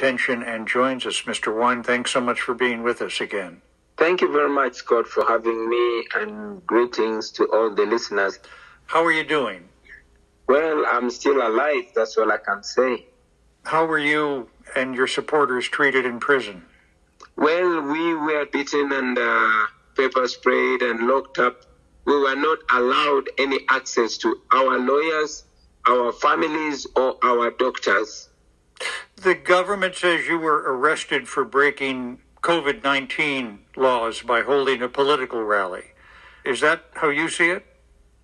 detention and joins us. Mr. Wine, thanks so much for being with us again. Thank you very much, Scott, for having me, and greetings to all the listeners. How are you doing? Well, I'm still alive, that's all I can say. How were you and your supporters treated in prison? Well, we were beaten and pepper sprayed and locked up. We were not allowed any access to our lawyers, our families, or our doctors. The government says you were arrested for breaking COVID-19 laws by holding a political rally. Is that how you see it?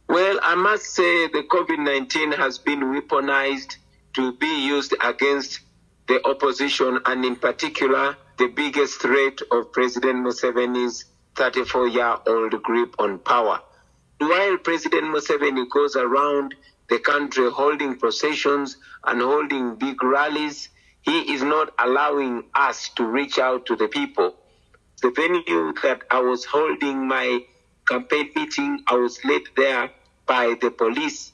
Well, I must say the COVID-19 has been weaponized to be used against the opposition, and in particular, the biggest threat of President Museveni's 34-year-old grip on power. While President Museveni goes around the country holding processions and holding big rallies, he is not allowing us to reach out to the people. The venue that I was holding my campaign meeting, I was led there by the police.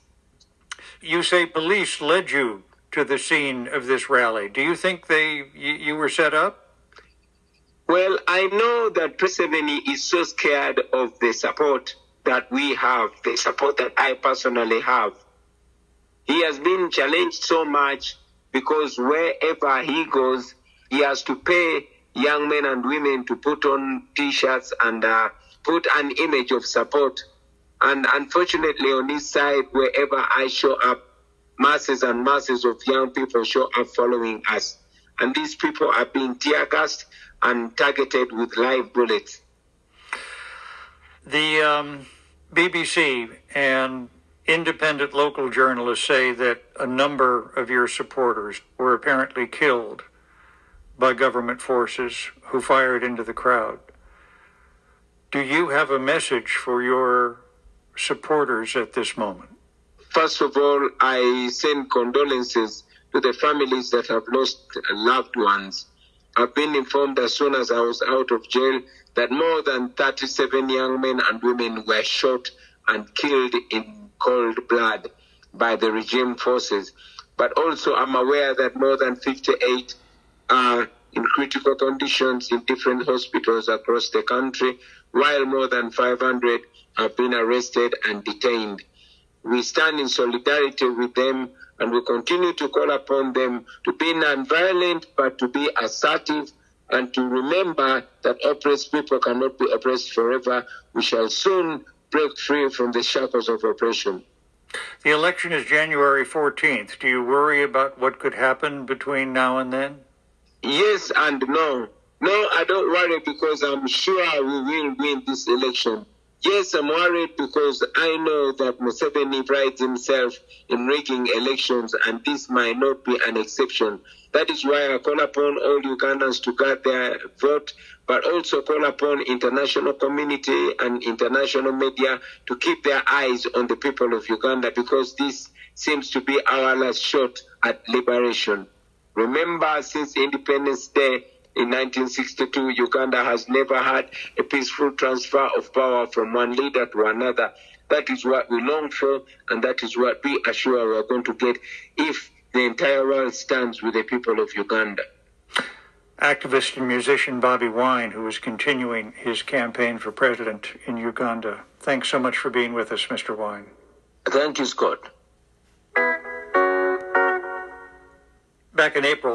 You say police led you to the scene of this rally. Do you think you were set up? Well, I know that Museveni is so scared of the support that we have, the support that I personally have. He has been challenged so much because wherever he goes, he has to pay young men and women to put on T-shirts and put an image of support. And unfortunately, on his side, wherever I show up, masses and masses of young people show up following us. And these people are being tear-gassed and targeted with live bullets. The BBC and independent local journalists say that a number of your supporters were apparently killed by government forces who fired into the crowd. Do you have a message for your supporters at this moment? First of all, I send condolences to the families that have lost loved ones. I've been informed as soon as I was out of jail that more than 37 young men and women were shot and killed in cold blood by the regime forces. But also I'm aware that more than 58 are in critical conditions in different hospitals across the country, while more than 500 have been arrested and detained. We stand in solidarity with them, and we continue to call upon them to be nonviolent, but to be assertive, and to remember that oppressed people cannot be oppressed forever. We shall soon break free from the shackles of oppression. The election is January 14th. Do you worry about what could happen between now and then? Yes and no. No, I don't worry because I'm sure we will win this election. Yes, I'm worried because I know that Museveni prides himself in rigging elections, and this might not be an exception. That is why I call upon all Ugandans to guard their vote, but also call upon international community and international media to keep their eyes on the people of Uganda, because this seems to be our last shot at liberation. Remember, since Independence Day, in 1962, Uganda has never had a peaceful transfer of power from one leader to another. That is what we long for, and that is what we are sure we are going to get if the entire world stands with the people of Uganda. Activist and musician Bobi Wine, who is continuing his campaign for president in Uganda. Thanks so much for being with us, Mr. Wine. Thank you, Scott. Back in April,